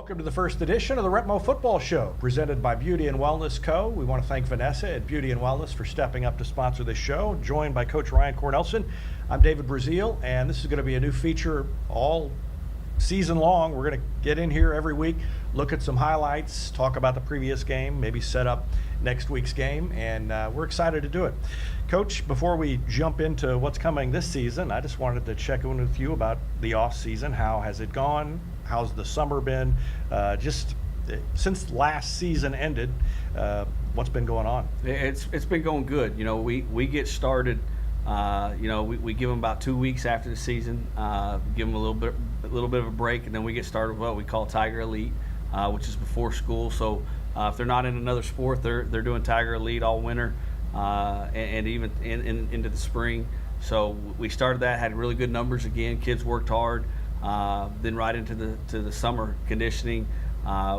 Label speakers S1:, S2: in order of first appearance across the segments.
S1: Welcome to the first edition of the Repmo Football Show, presented by Beauty and Wellness Co. We want to thank Vanessa at Beauty and Wellness for stepping up to sponsor this show, joined by Coach Ryan Cornelsen. I'm David Brazeal, and this is going to be a new feature all season long. We're going to get in here every week, look at some highlights, talk about the previous game, maybe set up next week's game, and we're excited to do it. Coach, before we jump into what's coming this season, I just wanted to check in with you about the off season. How has it gone? How's the summer been? Just since last season ended, what's been going on?
S2: It's been going good. You know, we get started. We give them about 2 weeks after the season, give them a little bit of a break, and then we get started with what we call Tiger Elite, which is before school. So if they're not in another sport, they're doing Tiger Elite all winter and even into the spring. So we started that, had really good numbers again. Kids worked hard. Then right into the summer conditioning.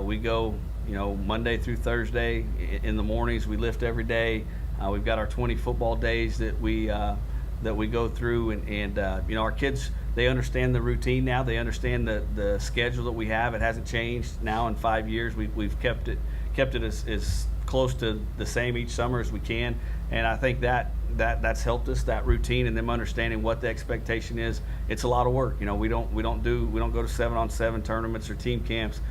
S2: We go, Monday through Thursday in the mornings. We lift every day. We've got our 20 football days that we go through, and our kids, they understand the routine now. They understand the schedule that we have. It hasn't changed now in 5 years. We've kept it as close to the same each summer as we can, and I think that's helped us, that routine, and them understanding what the expectation is. It's a lot of work. We don't go to 7-on-7 tournaments or team camps.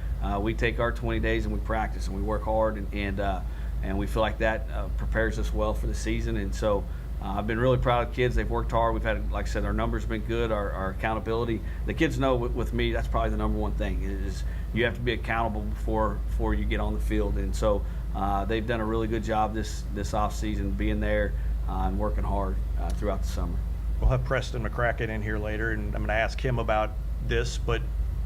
S2: We take our 20 days and we practice and we work hard, and we feel like that prepares us well for the season. And so I've been really proud of the kids. They've worked hard. We've had, like I said, our numbers have been good, our accountability. The kids know with me, that's probably the number one thing, is you have to be accountable before you get on the field. And so they've done a really good job this off season, being there and working hard throughout the summer.
S1: We'll have Preston McCracken in here later, and I'm going to ask him about this, but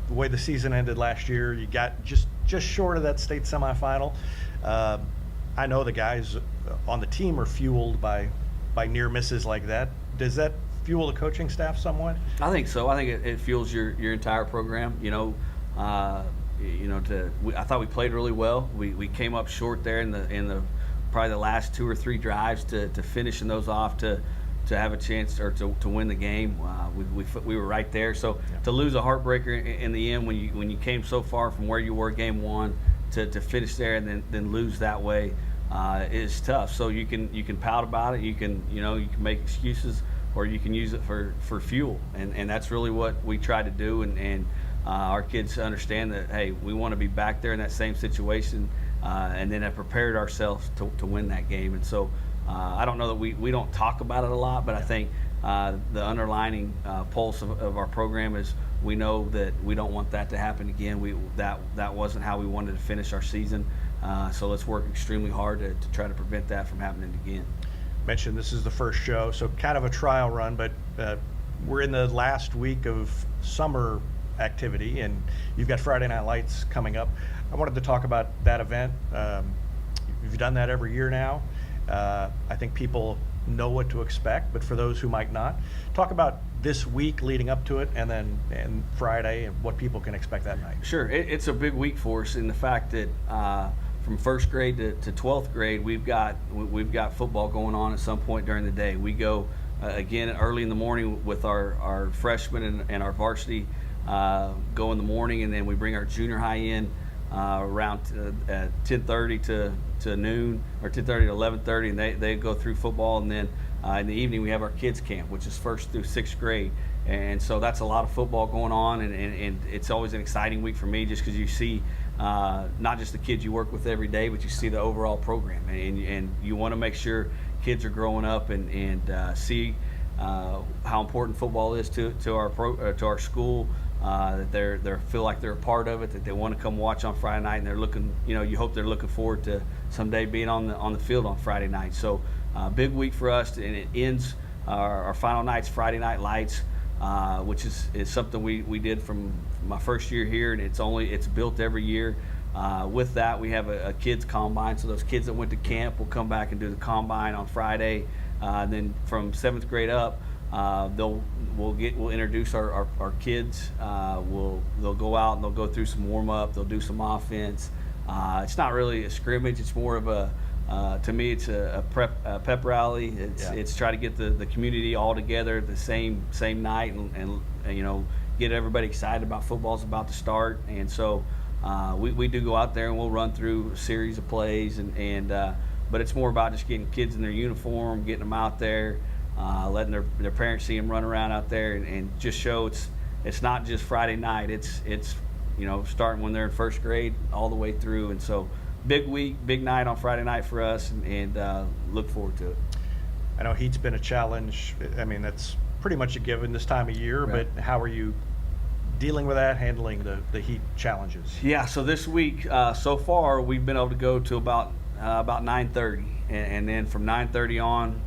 S1: the way the season ended last year, you got just short of that state semifinal. I know the guys on the team are fueled by near misses like that. Does that fuel the coaching staff somewhat?
S2: I think so. I think it fuels your entire program. I thought we played really well. We came up short there in the probably the last 2 or 3 drives to finishing those off to have a chance or to win the game. We were right there. So to lose a heartbreaker in the end when you came so far from where you were game one to finish there and then lose that way is tough. So you can pout about it. You can make excuses, or you can use it for fuel. And that's really what we try to do. And our kids understand that, hey, we want to be back there in that same situation, and then have prepared ourselves to win that game. And so I don't know that we don't talk about it a lot, but I think the underlining pulse of our program is we know that we don't want that to happen again. That wasn't how we wanted to finish our season. So let's work extremely hard to try to prevent that from happening again.
S1: Mentioned this is the first show, so kind of a trial run, but we're in the last week of summer activity, and you've got Friday Night Lights coming up. I wanted to talk about that event. You've done that every year now. I think people know what to expect, but for those who might not, talk about this week leading up to it, and Friday, and what people can expect that night.
S2: Sure, it's a big week for us in the fact that from first grade to 12th grade, we've got football going on at some point during the day. We go again early in the morning with our freshmen and our varsity go in the morning, and then we bring our junior high in around 10:30 to noon, or 10:30 to 11:30, and they go through football, and then in the evening we have our kids camp, which is 1st through 6th grade. And so that's a lot of football going on, and it's always an exciting week for me, just because you see not just the kids you work with every day, but you see the overall program, and you want to make sure kids are growing up and see how important football is to our school. That they feel like they're a part of it, that they want to come watch on Friday night, and they're looking, you hope they're looking forward to someday being on the field on Friday night. So big week for us, and it ends our final night's Friday Night Lights, which is something we did from my first year here, and it's built every year. With that, we have a kids combine, so those kids that went to camp will come back and do the combine on Friday. And then from 7th grade up, we'll introduce our kids. They'll go out and they'll go through some warm up. They'll do some offense. It's not really a scrimmage. It's more of to me, it's a pep rally. It's try to get the community all together the same night and get everybody excited about football's about to start. And so we do go out there and we'll run through a series of plays, but it's more about just getting kids in their uniform, getting them out there, letting their parents see them run around out there, and just show it's not just Friday night. It's starting when they're in first grade all the way through, and so big week, big night on Friday night for us, and look forward to it.
S1: I know heat's been a challenge. I mean, that's pretty much a given this time of year,
S2: Right.
S1: but how are you dealing with that, handling the heat challenges?
S2: Yeah, so this week, so far, we've been able to go to about 9:30, and then from 9:30 on,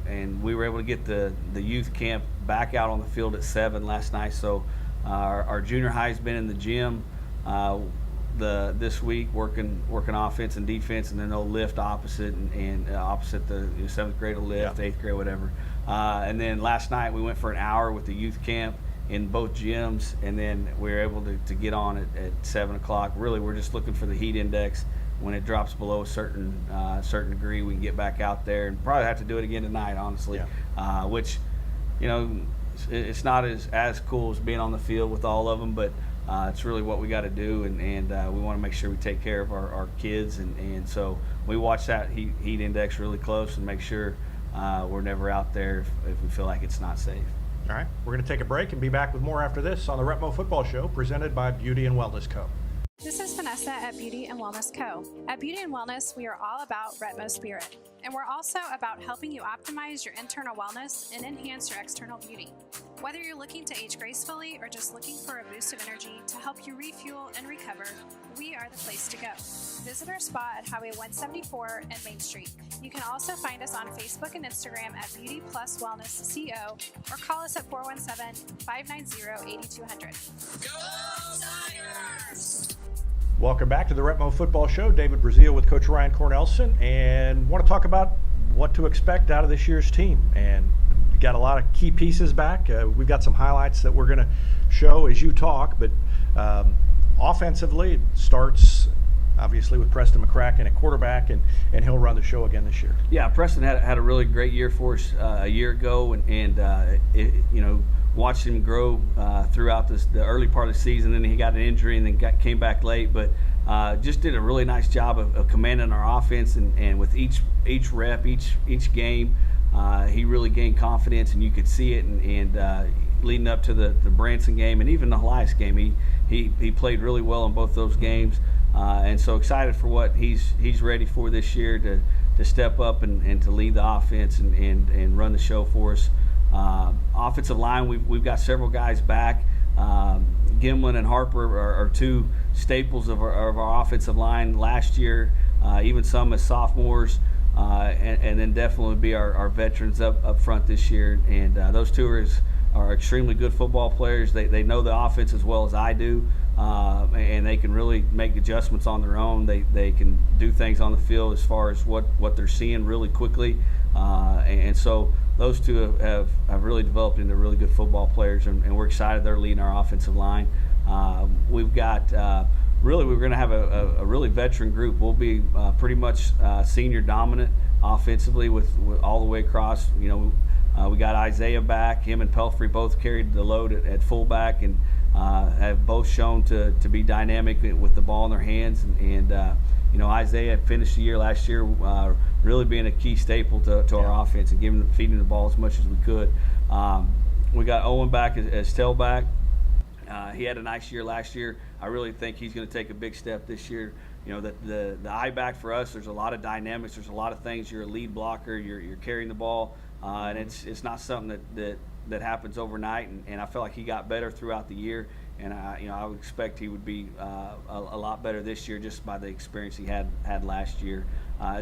S2: and we were able to get the youth camp back out on the field at 7 last night. So our junior high's been in the gym this week working offense and defense, and then they'll lift opposite and opposite the 7th grade will lift,
S1: Yeah.
S2: 8th grade, whatever. And then last night we went for an hour with the youth camp in both gyms, and then we were able to get on at 7 o'clock. Really, we're just looking for the heat index. When it drops below a certain degree, we can get back out there, and probably have to do it again tonight, honestly.
S1: Yeah.
S2: Which, it's not as cool as being on the field with all of them, but it's really what we got to do, and we want to make sure we take care of our kids, and so we watch that heat index really close and make sure we're never out there if we feel like it's not safe.
S1: All right, we're going to take a break and be back with more after this on the Repmo Football Show, presented by Beauty and Wellness Co.
S3: This is Vanessa at Beauty and Wellness Co. At Beauty and Wellness, we are all about Repmo spirit, and we're also about helping you optimize your internal wellness and enhance your external beauty. Whether you're looking to age gracefully or just looking for a boost of energy to help you refuel and recover, we are the place to go. Visit our spot at Highway 174 and Main Street. You can also find us on Facebook and Instagram at Beauty Plus Wellness CO, or call us at 417-590-8200.
S4: Go Tigers!
S1: Welcome back to the Repmo Football Show. David Brazeal with Coach Ryan Cornelsen, and want to talk about what to expect out of this year's team. And we got a lot of key pieces back. We've got some highlights that we're going to show as you talk, but offensively, it starts obviously with Preston McCracken at quarterback, and he'll run the show again this year.
S2: Yeah, Preston had a really great year for us a year ago, and watched him grow throughout the early part of the season. Then he got an injury and then came back late, but just did a really nice job of commanding our offense, and with each rep, each game, he really gained confidence, and you could see it. And leading up to the Branson game and even the Elias game, he played really well in both those games, and so excited for what he's ready for this year to step up and to lead the offense and run the show for us. Offensive line, we've got several guys back. Gimlin and Harper are two staples of our offensive line last year, even some as sophomores, and then definitely be our veterans up front this year. And those two are extremely good football players. They know the offense as well as I do, and they can really make adjustments on their own. They can do things on the field as far as what they're seeing really quickly, and so those two have really developed into really good football players, and we're excited they're leading our offensive line. We've got we're going to have a really veteran group. We'll be pretty much senior dominant offensively with all the way across. We got Isaiah back. Him and Pelfrey both carried the load at fullback, and have both shown to be dynamic with the ball in their hands. And Isaiah finished the year last year really being a key staple to our offense and feeding the ball as much as we could. We got Owen back as tailback. He had a nice year last year. I really think he's going to take a big step this year. The eye back for us, there's a lot of dynamics. There's a lot of things. You're a lead blocker. You're carrying the ball, and it's not something that happens overnight. And I felt like he got better throughout the year. And I would expect he would be a lot better this year just by the experience he had last year.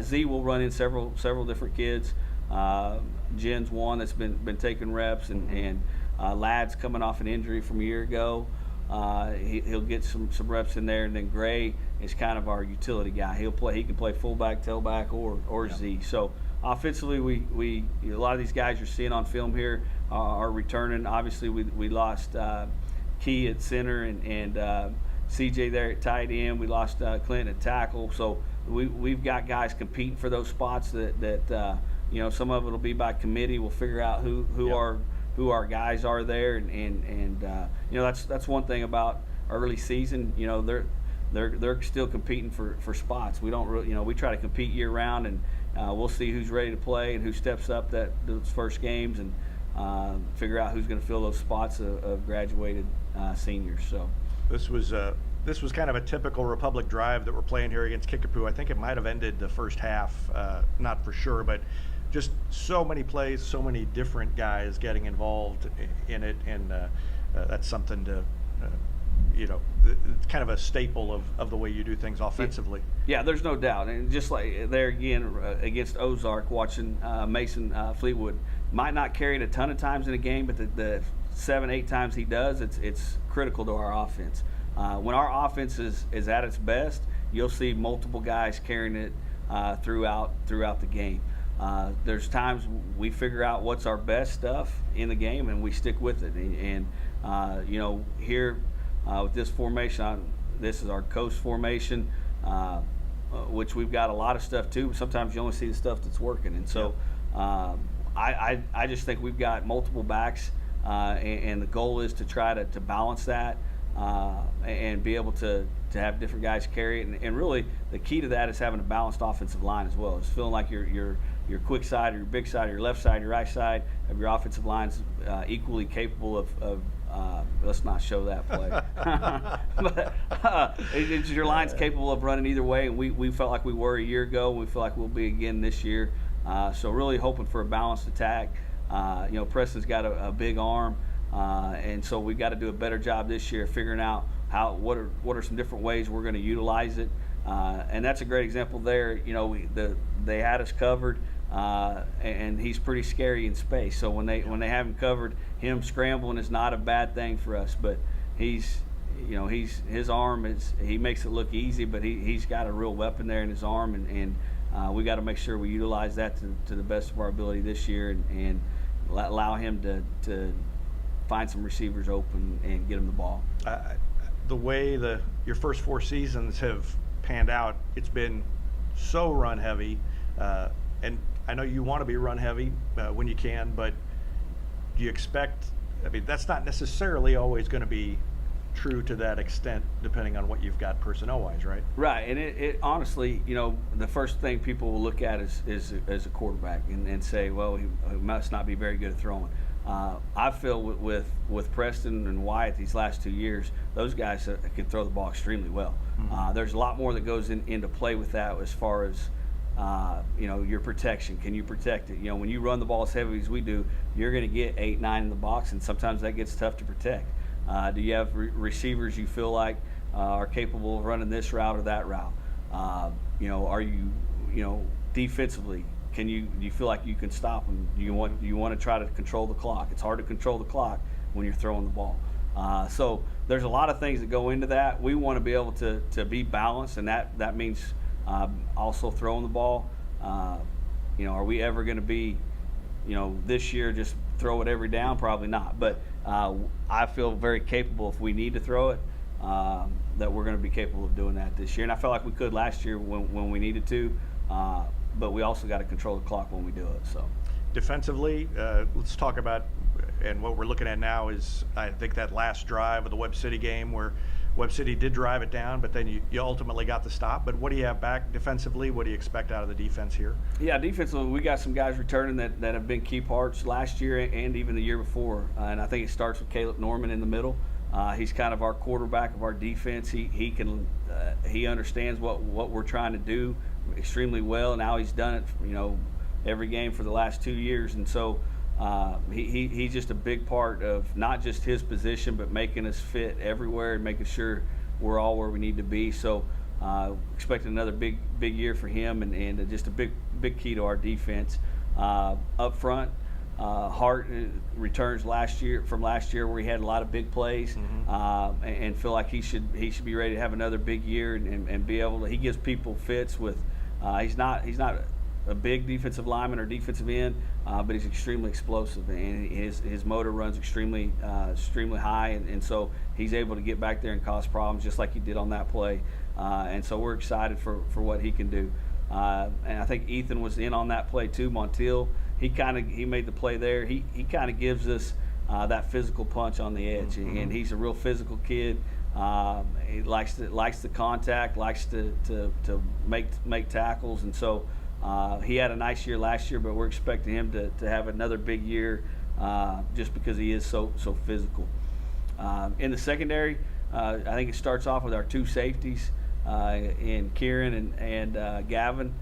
S2: Z will run in several different kids. Jen's one that's been taking reps, and Lad's coming off an injury from a year ago. He'll get some reps in there, and then Gray is kind of our utility guy. He can play fullback, tailback, or Z. So offensively, we a lot of these guys you're seeing on film here are returning. Obviously, we lost Key at center and CJ there at tight end. We lost Clinton at tackle. So we've got guys competing for those spots that some of it will be by committee. We'll figure out who our guys are there, and that's one thing about early season. they're still competing for spots. We don't really, we try to compete year round, and we'll see who's ready to play and who steps up those first games, and figure out who's going to fill those spots of graduated seniors. So
S1: This was kind of a typical Republic drive that we're playing here against Kickapoo. I think it might have ended the first half, not for sure, but just so many plays, so many different guys getting involved in it, and that's something to, it's kind of a staple of the way you do things offensively.
S2: Yeah, there's no doubt. And just like there again against Ozark, watching Mason Fleetwood, might not carry it a ton of times in a game, but the 7-8 times he does, it's critical to our offense. When our offense is at its best, you'll see multiple guys carrying it throughout the game. There's times we figure out what's our best stuff in the game, and we stick with it. And here with this formation, this is our coast formation, which we've got a lot of stuff too. But sometimes you only see the stuff that's working, and so I just think we've got multiple backs, and the goal is to try to balance that. And be able to have different guys carry it, and really the key to that is having a balanced offensive line as well. It's feeling like your quick side, or your big side, or your left side, your right side of your offensive line's equally capable of let's not show that play. But your line's capable of running either way, and we felt like we were a year ago. We feel like we'll be again this year. So really hoping for a balanced attack. Preston's got a big arm. And so we got to do a better job this year figuring out what are some different ways we're going to utilize it, and that's a great example there. They had us covered, and he's pretty scary in space. So when they have him covered, him scrambling is not a bad thing for us. But his arm he makes it look easy, but he's got a real weapon there in his arm, and we got to make sure we utilize that to the best of our ability this year, and allow him to find some receivers open and get them the ball.
S1: The way your first 4 seasons have panned out, it's been so run heavy, and I know you want to be run heavy when you can, but do you expect, that's not necessarily always going to be true to that extent depending on what you've got personnel-wise, right?
S2: Right, and it honestly, the first thing people will look at is a quarterback and say, well, he must not be very good at throwing. I feel with Preston and Wyatt these last 2 years, those guys can throw the ball extremely well. Mm-hmm. There's a lot more that goes into play with that as far as your protection. Can you protect it? When you run the ball as heavy as we do, you're going to get 8, 9 in the box, and sometimes that gets tough to protect. Do you have receivers you feel like are capable of running this route or that route? Are you defensively? Do you feel like you can stop them? Do you want to try to control the clock? It's hard to control the clock when you're throwing the ball. So there's a lot of things that go into that. We want to be able to be balanced, and that means also throwing the ball. Are we ever going to be, this year just throw it every down? Probably not. But I feel very capable if we need to throw it, that we're going to be capable of doing that this year. And I felt like we could last year when we needed to. But we also got to control the clock when we do it. So,
S1: defensively, let's talk about, and what we're looking at now is, I think, that last drive of the Webb City game where Webb City did drive it down, but then you ultimately got the stop. But what do you have back defensively? What do you expect out of the defense here? Yeah,
S2: defensively, we got some guys returning that have been key parts last year and even the year before. And I think it starts with Caleb Norman in the middle. He's kind of our quarterback of our defense. He understands what we're trying to do extremely well. Now he's done it, every game for the last 2 years, and so he's just a big part of not just his position, but making us fit everywhere and making sure we're all where we need to be. So expecting another big year for him, and just a big key to our defense. Up front, Hart returns from last year where he had a lot of big plays, mm-hmm. And feel like he should be ready to have another big year and be able to. He gives people fits with. He's not a big defensive lineman or defensive end, but he's extremely explosive, and his motor runs extremely high, and so he's able to get back there and cause problems just like he did on that play. And so we're excited for what he can do. And I think Ethan was in on that play too. Montiel, he made the play there. He kind of gives us that physical punch on the edge, mm-hmm. and he's a real physical kid. He likes the contact, likes to make tackles, and so he had a nice year last year, but we're expecting him to have another big year just because he is so physical. In the secondary, I think it starts off with our two safeties in Kieran and Gavin.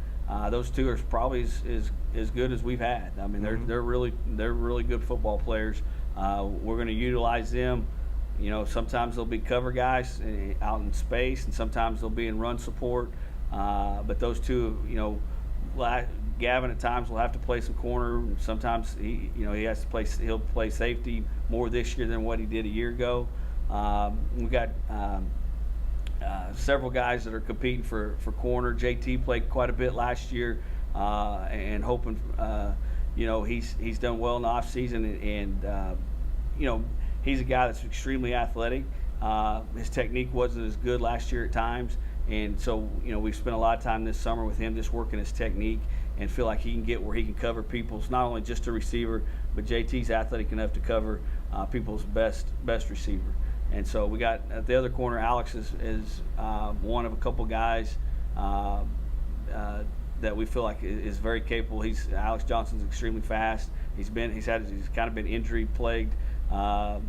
S2: Those two are probably as good as we've had. I mean, they're really good football players. We're going to utilize them. Sometimes they'll be cover guys out in space, and sometimes they'll be in run support. But those two, Gavin at times will have to play some corner. Sometimes he'll play safety more this year than what he did a year ago. We've got several guys that are competing for corner. JT played quite a bit last year, and hoping, he's done well in the off season, and he's a guy that's extremely athletic. His technique wasn't as good last year at times, and so we've spent a lot of time this summer with him just working his technique, and feel like he can get where he can cover people's, not only just a receiver, but JT's athletic enough to cover people's best receiver. And so we got at the other corner, Alex is one of a couple guys that we feel like is very capable. Alex Johnson's extremely fast. He's kind of been injury plagued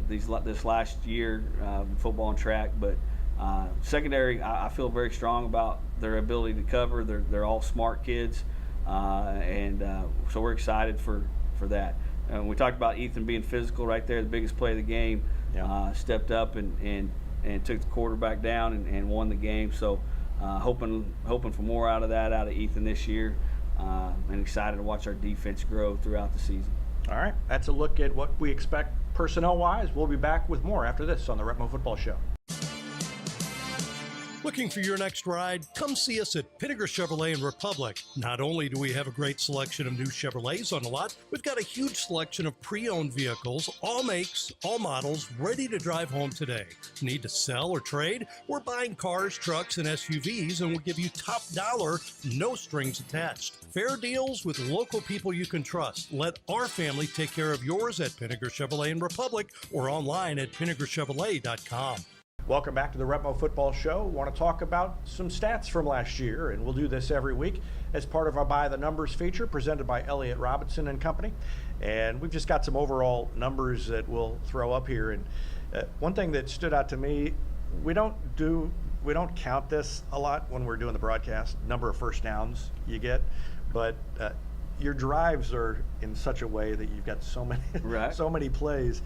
S2: this last year, football and track. But secondary, I feel very strong about their ability to cover. They're all smart kids, and so we're excited for that. We talked about Ethan being physical right there, the biggest play of the game. Yeah. Stepped up and took the quarterback down and won the game. So hoping for more out of Ethan this year, and excited to watch our defense grow throughout the season.
S1: All right, that's a look at what we expect personnel-wise. We'll be back with more after this on the Repmo Football Show.
S5: Looking for your next ride? Come see us at Pinnaker Chevrolet in Republic. Not only do we have a great selection of new Chevrolets on the lot, we've got a huge selection of pre-owned vehicles, all makes, all models, ready to drive home today. Need to sell or trade? We're buying cars, trucks, and SUVs, and we'll give you top dollar, no strings attached. Fair deals with local people you can trust. Let our family take care of yours at Pinnaker Chevrolet in Republic or online at pinnakerchevrolet.com.
S1: Welcome back to the Repmo Football Show. We want to talk about some stats from last year, and we'll do this every week as part of our By the Numbers feature presented by Elliott Robinson and Company. And we've just got some overall numbers that we'll throw up here. And one thing that stood out to me, we don't count this a lot when we're doing the broadcast, number of first downs you get, but your drives are in such a way that you've got so many
S2: right.
S1: so many plays.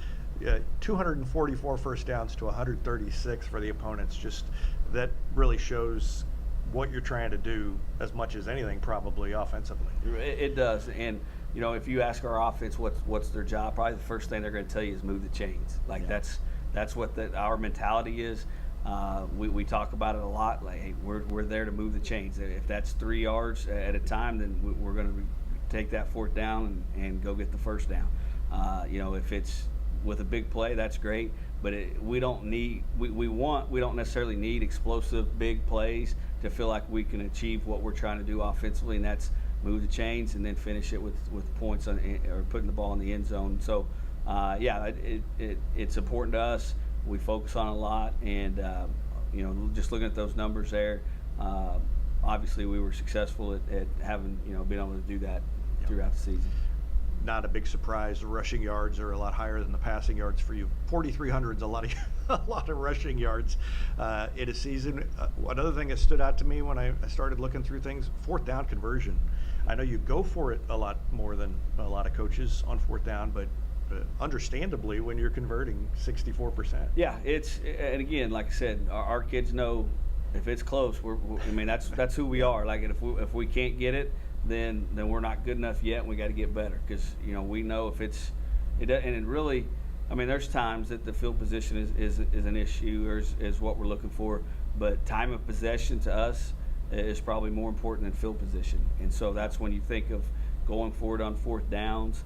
S1: 244 first downs to 136 for the opponents. Just that really shows what you're trying to do as much as anything, probably offensively.
S2: It does, and if you ask our offense what's their job, probably the first thing they're going to tell you is move the chains. That's what our mentality is. We talk about it a lot. Like, hey, we're there to move the chains. If that's 3 yards at a time, then we're going to take that fourth down and go get the first down. If it's with a big play, that's great, but we don't necessarily need explosive big plays to feel like we can achieve what we're trying to do offensively, and that's move the chains and then finish it with points or putting the ball in the end zone. So it's important to us. We focus on it a lot, and just looking at those numbers there, obviously we were successful at having being able to do that throughout the season.
S1: Not a big surprise. The rushing yards are a lot higher than the passing yards for you. 4,300 is a lot of rushing yards in a season. Another thing that stood out to me when I started looking through things, fourth down conversion. I know you go for it a lot more than a lot of coaches on fourth down, but understandably when you're converting 64%.
S2: Yeah, and again, like I said, our kids know if it's close, that's who we are. Like, if we can't get it, then we're not good enough yet, and we got to get better, because we know if there's times that the field position is an issue, or is what we're looking for, but time of possession to us is probably more important than field position. And so that's when you think of going forward on fourth downs,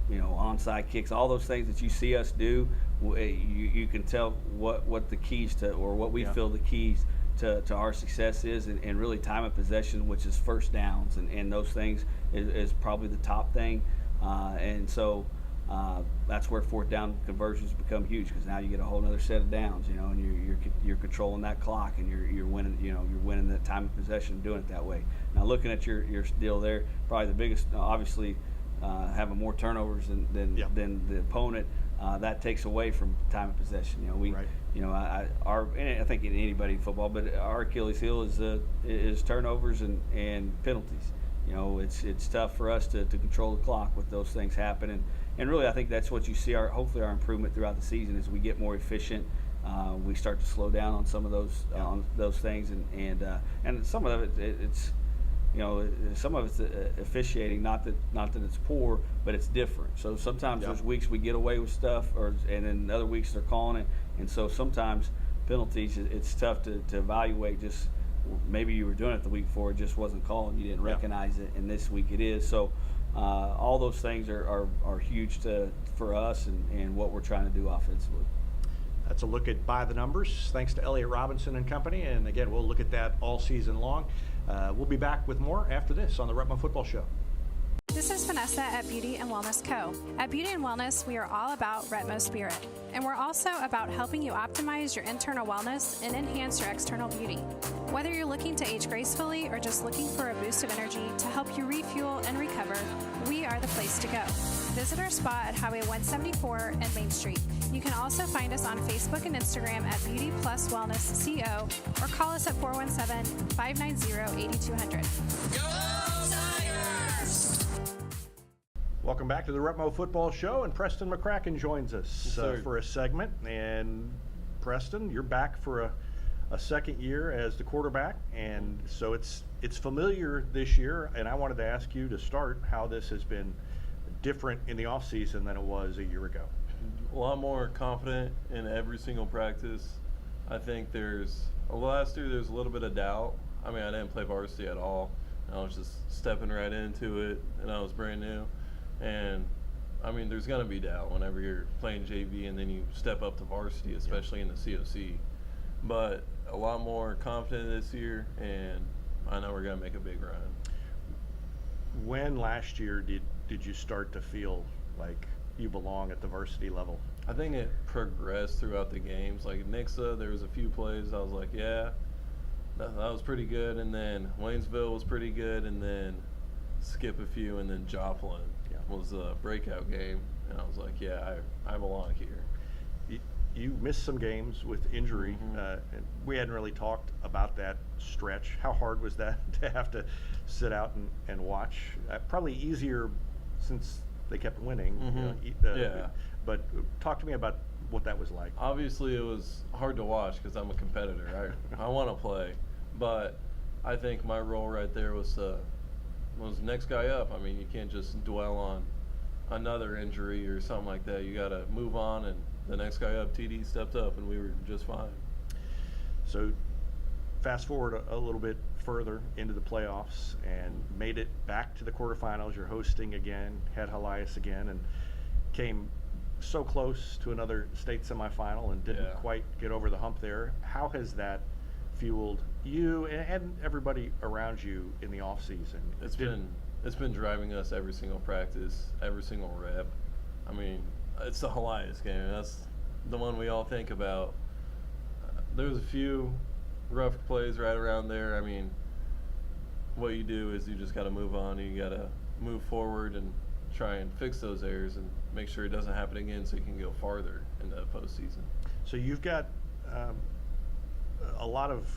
S2: onside kicks, all those things that you see us do, you can tell what the keys to, or what we feel the keys to our success is, and really time of possession, which is first downs, and those things is probably the top thing. And so that's where fourth down conversions become huge, because now you get a whole other set of downs, and you're controlling that clock, and you're winning, you're winning that time of possession doing it that way. Now looking at your deal there, probably the biggest, obviously, having more turnovers than the opponent, that takes away from time of possession.
S1: Right.
S2: I think in anybody in football, but our Achilles heel is turnovers and penalties. It's tough for us to control the clock with those things happening. And really, I think that's what you see. Hopefully, our improvement throughout the season as we get more efficient. We start to slow down on some of those things, and some of it's some of it's officiating. Not that it's poor, but it's different. So sometimes there's weeks we get away with stuff, and then other weeks they're calling it. And so sometimes penalties, it's tough to evaluate. Just maybe you were doing it the week before, it just wasn't called, and you didn't recognize it, and this week it is. So all those things are huge for us and what we're trying to do offensively.
S1: That's a look at By the Numbers. Thanks to Elliott Robinson and company. And again, we'll look at that all season long. We'll be back with more after this on the Repmo Football Show.
S3: This is Vanessa at Beauty and Wellness Co. At Beauty and Wellness, we are all about Repmo spirit, and we're also about helping you optimize your internal wellness and enhance your external beauty. Whether you're looking to age gracefully or just looking for a boost of energy to help you refuel and recover, we are the place to go. Visit our spot at Highway 174 and Main Street. You can also find us on Facebook and Instagram at Beauty Plus Wellness CO, or call us at 417-590-8200.
S4: Go Tigers!
S1: Welcome back to the Repmo Football Show, and Preston McCracken joins us for a segment. And Preston, you're back for a second year as the quarterback, and so it's familiar this year. And I wanted to ask you to start how this has been different in the offseason than it was a year ago.
S6: A lot more confident in every single practice. I think last year there's a little bit of doubt. I mean, I didn't play varsity at all. I was just stepping right into it, and I was brand new. And I mean, there's going to be doubt whenever you're playing JV and then you step up to varsity, especially in the COC. But a lot more confident this year, and I know we're going to make a big run.
S1: When last year did you start to feel like you belong at the varsity level?
S6: I think it progressed throughout the games. Like Nixa, there was a few plays I was like, yeah, that was pretty good. And then Waynesville was pretty good. And then skip a few, and then Joplin was a breakout game. And I was like, yeah, I belong here.
S1: You missed some games with injury. And we hadn't really talked about that stretch. How hard was that to have to sit out and watch? Probably easier since they kept winning.
S6: Yeah.
S1: But talk to me about what that was like.
S6: Obviously, it was hard to watch because I'm a competitor. I want to play. But I think my role right there was next guy up. I mean, you can't just dwell on another injury or something like that. You got to move on, and the next guy up, TD, stepped up, and we were just fine.
S1: So fast forward a little bit further into the playoffs and made it back to the quarterfinals. You're hosting again, had Helias again, and came so close to another state semifinal and didn't quite get over the hump there. How has that fueled you and everybody around you in the off season?
S6: It's been driving us every single practice, every single rep. I mean, it's the Helias game. That's the one we all think about. There's a few rough plays right around there. I mean, what you do is you just got to move on. You got to move forward and try and fix those errors and make sure it doesn't happen again, so you can go farther in the postseason.
S1: So you've got a lot of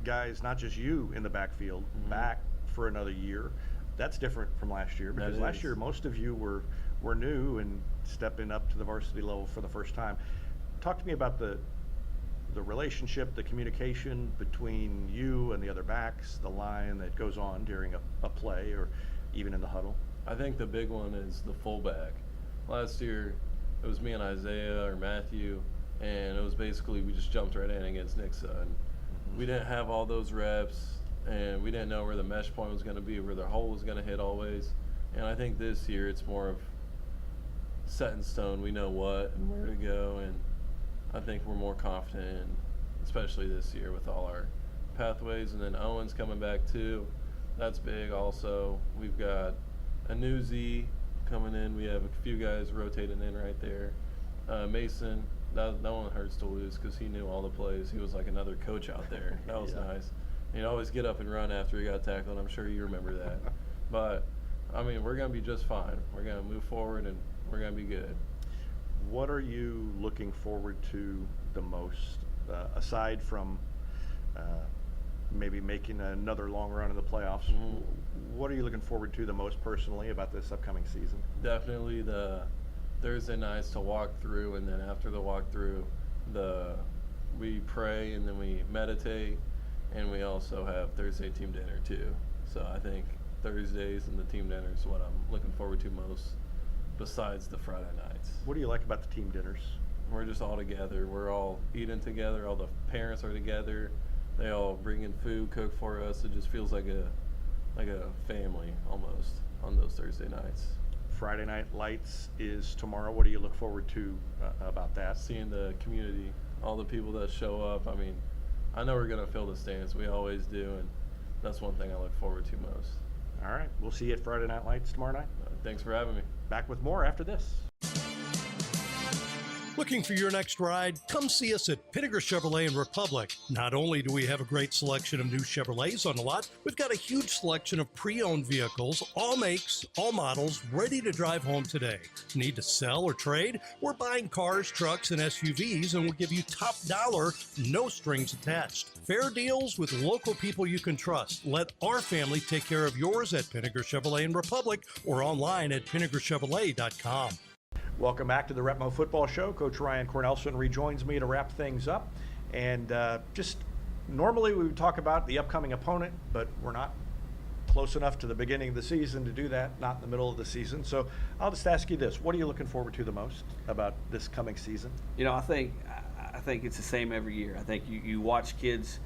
S1: guys, not just you, in the backfield, back for another year. That's different from last year, because last year most of you were new and stepping up to the varsity level for the first time. Talk to me about the relationship, the communication between you and the other backs, the line that goes on during a play or even in the huddle.
S6: I think the big one is the fullback. Last year, it was me and Isaiah or Matthew, and it was basically we just jumped right in against Nixa. And we didn't have all those reps, and we didn't know where the mesh point was going to be, where the hole was going to hit always. And I think this year it's more of set in stone. We know what and where to go, and I think we're more confident, especially this year with all our pathways. And then Owen's coming back too. That's big also. We've got a new Z coming in. We have a few guys rotating in right there. Mason, that one hurts to lose because he knew all the plays. He was like another coach out there. That was nice. He'd always get up and run after he got tackled. I'm sure you remember that. But, I mean, we're going to be just fine. We're going to move forward, and we're going to be good.
S1: What are you looking forward to the most, aside from maybe making another long run in the playoffs?
S6: Mm-hmm.
S1: What are you looking forward to the most personally about this upcoming season?
S6: Definitely the Thursday nights to walk through, and then after the walkthrough, we pray and then we meditate, and we also have Thursday team dinner too. So I think Thursdays and the team dinner is what I'm looking forward to most, besides the Friday nights.
S1: What do you like about the team dinners?
S6: We're just all together. We're all eating together. All the parents are together. They all bring in food, cook for us. It just feels like a family almost on those Thursday nights.
S1: Friday Night Lights is tomorrow. What do you look forward to about that?
S6: Seeing the community, all the people that show up. I mean, I know we're going to fill the stands. We always do, and that's one thing I look forward to most.
S1: All right. We'll see you at Friday Night Lights tomorrow night.
S6: Thanks for having me.
S1: Back with more after this.
S5: Looking for your next ride? Come see us at Pinnaker Chevrolet in Republic. Not only do we have a great selection of new Chevrolets on the lot, we've got a huge selection of pre-owned vehicles, all makes, all models, ready to drive home today. Need to sell or trade? We're buying cars, trucks, and SUVs, and we'll give you top dollar, no strings attached. Fair deals with local people you can trust. Let our family take care of yours at Pinnaker Chevrolet in Republic or online at pinnakerchevrolet.com.
S1: Welcome back to the Repmo Football Show. Coach Ryan Cornelsen rejoins me to wrap things up. And just normally we would talk about the upcoming opponent, but we're not close enough to the beginning of the season to do that, not in the middle of the season. So I'll just ask you this. What are you looking forward to the most about this coming season?
S2: You know, I think it's the same every year. I think you watch kids,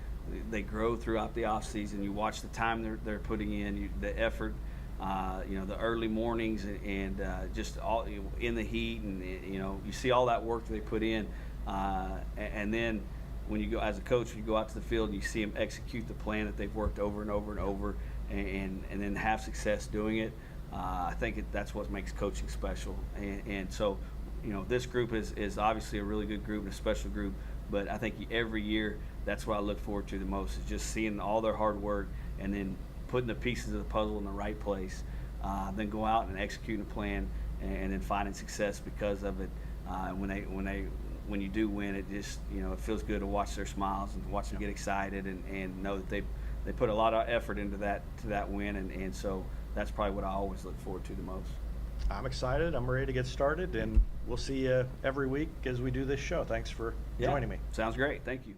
S2: they grow throughout the off season. You watch the time they're putting in, the effort. The early mornings and just all in the heat, and you see all that work they put in, and then when you go as a coach, you go out to the field and you see them execute the plan that they've worked over and over and over, and then have success doing it. I think that's what makes coaching special, and so this group is obviously a really good group and a special group, but I think every year that's what I look forward to the most, is just seeing all their hard work and then putting the pieces of the puzzle in the right place, then go out and execute a plan, and then finding success because of it. When you do win, it just it feels good to watch their smiles and watch them get excited and know that they put a lot of effort into that win, and so that's probably what I always look forward to the most.
S1: I'm excited. I'm ready to get started, and we'll see you every week as we do this show. Thanks for joining me.
S2: Sounds great. Thank you.